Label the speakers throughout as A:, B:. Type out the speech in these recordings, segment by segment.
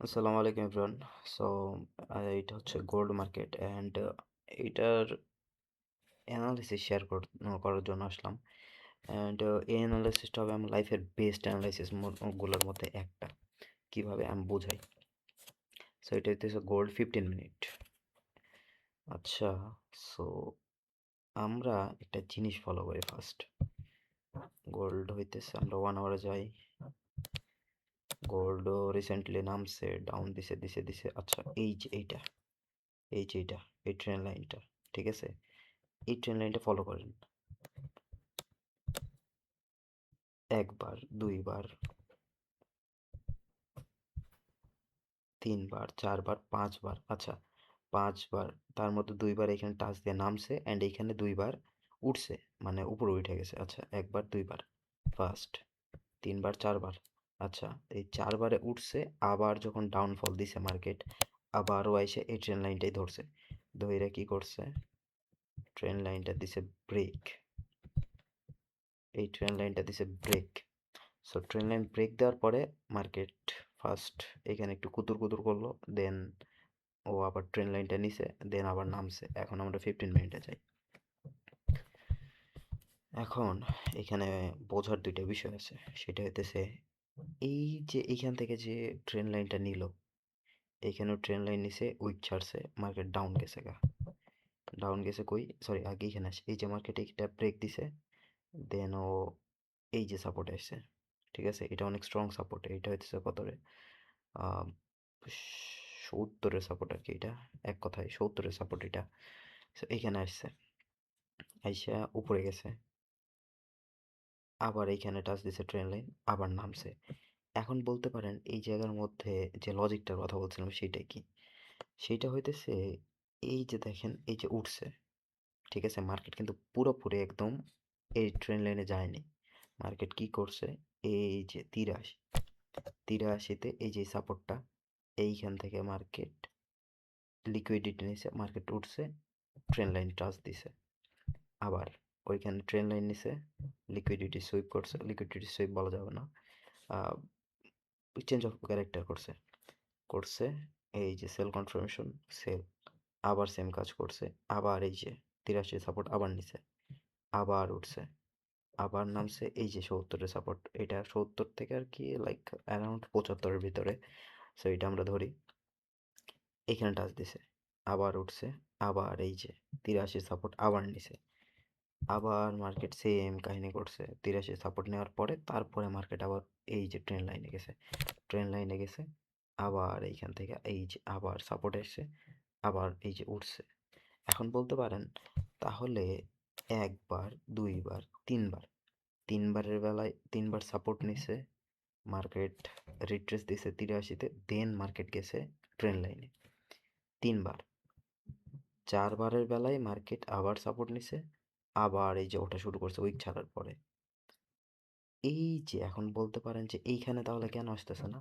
A: আসসালামু আলাইকুম everyone. So এটা হচ্ছে গোল্ড মার্কেট অ্যান্ড এটার অ্যানালিসিস শেয়ার করার জন্য আসলাম। অ্যান্ড এই অ্যানালিসিসটা হবে আমার লাইফের বেস্ট অ্যানালাইসিস গুলোর মধ্যে একটা। কিভাবে আমি বোঝাই। সো এটা হচ্ছে গোল্ড 15 মিনিট। আচ্ছা, সো আমরা একটা জিনিস ফলো করি ফার্স্ট। গোল্ড হইতেছে আমরা 1 আওয়ারে যাই। গোল্ড রিসেন্টলি নামছে, ডাউন দিছে দিছে দিছে। আচ্ছা, এই যে এইটা এই ট্রেন লাইনটা, ঠিক আছে? এই ট্রেন লাইনটা ফলো করেন। একবার, দুইবার, তিনবার, চারবার, পাঁচবার। আচ্ছা, পাঁচবার, তার মধ্যে দুইবার এখানে টাচ দিয়ে নামছে অ্যান্ড এইখানে দুইবার উঠছে, মানে উপরে উঠে গেছে। আচ্ছা, একবার, দুইবার, ফার্স্ট, তিনবার, চারবার। আচ্ছা, এই চারবারে উঠছে, আবার যখন ডাউনফল দিছে মার্কেট, আবারও এসে এই ট্রেন লাইনটাই ধরছে। ধইরা কি করছে? ট্রেন লাইনটা দিছে ব্রেক। এই ট্রেন লাইনটা দিছে break. So train line break দেওয়ার পরে মার্কেট ফার্স্ট এখানে একটু কুতুর কুতুর করলো, দেন ও আবার ট্রেন লাইনটা নিছে, দেন আবার নামছে। এখন আমরা 15 মিনিটে যাই। এখন এখানে বোঝার দুইটা বিষয় আছে। সেটা হইতেছে, এই যে এইখান থেকে যে ট্রেন লাইনটা নিল, এইখানেও ট্রেন লাইন নিছে, উইক ছাড়ছে, মার্কেট ডাউন গেছে গা। ডাউন গেছে কই, সরি, আগে এখানে আসে, এই যে মার্কেট এইটা ব্রেক দিছে, দেন ও এই যে সাপোর্টে আসছে, ঠিক আছে? এটা অনেক স্ট্রং সাপোর্ট। এটা হইতেছে কত রে, 70-এর সাপোর্ট আর কি। এটা এক কথায় 70-এর সাপোর্ট এটা। So, এইখানে আসছে, আইসা উপরে গেছে, আবার এইখানে টাচ দিছে ট্রেন লাইন, আবার নামছে। এখন বলতে পারেন এই জায়গার মধ্যে যে লজিকটার কথা বলছিলাম সেইটা কি? সেইটা হইতেছে, এই যে দেখেন, এই যে উঠছে, ঠিক আছে? মার্কেট কিন্তু পুরোপুরি একদম এই ট্রেন লাইনে যায়নি। মার্কেট কি করছে? এই যে 83-তে এই যে সাপোর্টটা, এইখান থেকে মার্কেট লিকুইডিটি নিছে, মার্কেট উঠছে, ট্রেন লাইন টাচ দিছে, আবার ওইখানে ট্রেন লাইন নিছে, লিকুইডিটি সুইপ করছে, লিকুইডিটি সুইপ বলা যাবে না, চেঞ্জ অফ ক্যারেক্টার করছে, করছে এই যে সেল কনফার্মেশন, সেল, আবার সেম কাজ করছে, আবার এই যে 83 সাপোর্ট আবার নিছে, আবার উঠছে, আবার নামছে, এই যে 70-এর সাপোর্ট, এটা 70 থেকে আর কি লাইক অ্যারাউন্ড 75-এর ভিতরে। সো এটা আমরা ধরি, এখানে টাচ দিছে, আবার উঠছে, আবার এই যে 83 সাপোর্ট আবার নিছে, আবার মার্কেট সেম কাহিনী করছে, 83 সাপোর্ট নেওয়ার পরে তারপরে মার্কেট আবার এই যে ট্রেন লাইনে গেছে, ট্রেন লাইনে গেছে, আবার এইখান থেকে এই যে আবার সাপোর্ট এসছে, আবার এই যে উঠছে। এখন বলতে পারেন, তাহলে একবার, দুইবার, তিনবার, তিনবারের বেলায় তিনবার সাপোর্ট নিছে, মার্কেট রিট্রেস দিছে 83-তে, দেন মার্কেট গেছে ট্রেন লাইনে তিনবার। চারবারের বেলায় মার্কেট আবার সাপোর্ট নিছে, আবার এই যে ওঠা শুরু করছে উইক ছাড়ার পরে। এই যে এখন বলতে পারেন যে এইখানে তাহলে কেন আসতেছে না?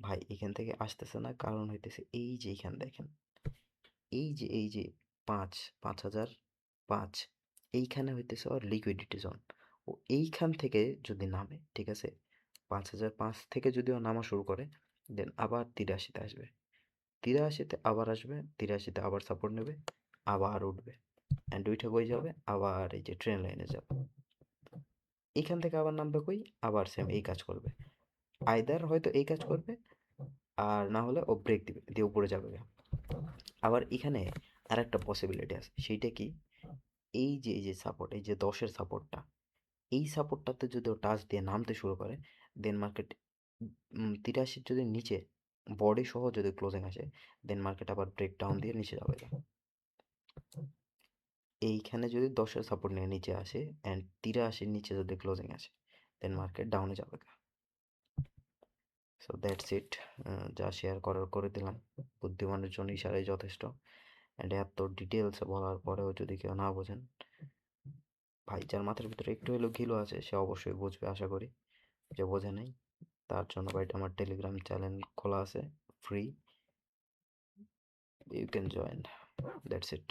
A: ভাই, এখান থেকে আসতেছে না কারণ হইতেছে, এই যে এইখান দেখেন, এই যে 5, 5005, এইখানে হইতেছে ওর লিকুইডিটি জোন। ও এইখান থেকে যদি নামে, ঠিক আছে, 5005 থেকে যদি ও নামা শুরু করে, দেন আবার 83-তে আসবে, 83-তে আবার আসবে, 83-তে আবার সাপোর্ট নেবে, আবার উঠবে, অ্যান্ড উইঠে কই যাবে? আবার এই যে ট্রেন লাইনে যাবে, এইখান থেকে আবার নামবে কই? আবার সেম এই কাজ করবে। আইদার হয়তো এই কাজ করবে, আর না হলে ও ব্রেক দিবে, দিয়ে উপরে যাবে। আবার এখানে আর একটা পসিবিলিটি আছে, সেইটা কি? এই যে সাপোর্ট, এই যে 10-এর সাপোর্টটা, এই সাপোর্টটাতে যদি ও টাচ দিয়ে নামতে শুরু করে, দেন মার্কেট 83 যদি নিচে বডি সহ যদি ক্লোজিং আসে, দেন মার্কেট আবার ব্রেক ডাউন দিয়ে নিচে যাবে। এইখানে যদি 10-এর সাপোর্ট নিয়ে নিচে আসে অ্যান্ড 83-র নিচে যদি ক্লোজিং আসে, দেন মার্কেট ডাউনে যাবে। So that's it. যা শেয়ার করার করে দিলাম। বুদ্ধিমানের জন্য ইশারাই যথেষ্ট। অ্যান্ড এত ডিটেলসে বলার পরেও যদি কেউ না বোঝেন, ভাই, যার মাথার ভিতরে একটু হলেও ঘিলু আছে সে অবশ্যই বুঝবে, আশা করি। যে বোঝে নাই, তার জন্য ভাই আমার টেলিগ্রাম চ্যানেল খোলা আছে, free, you can join. That's it.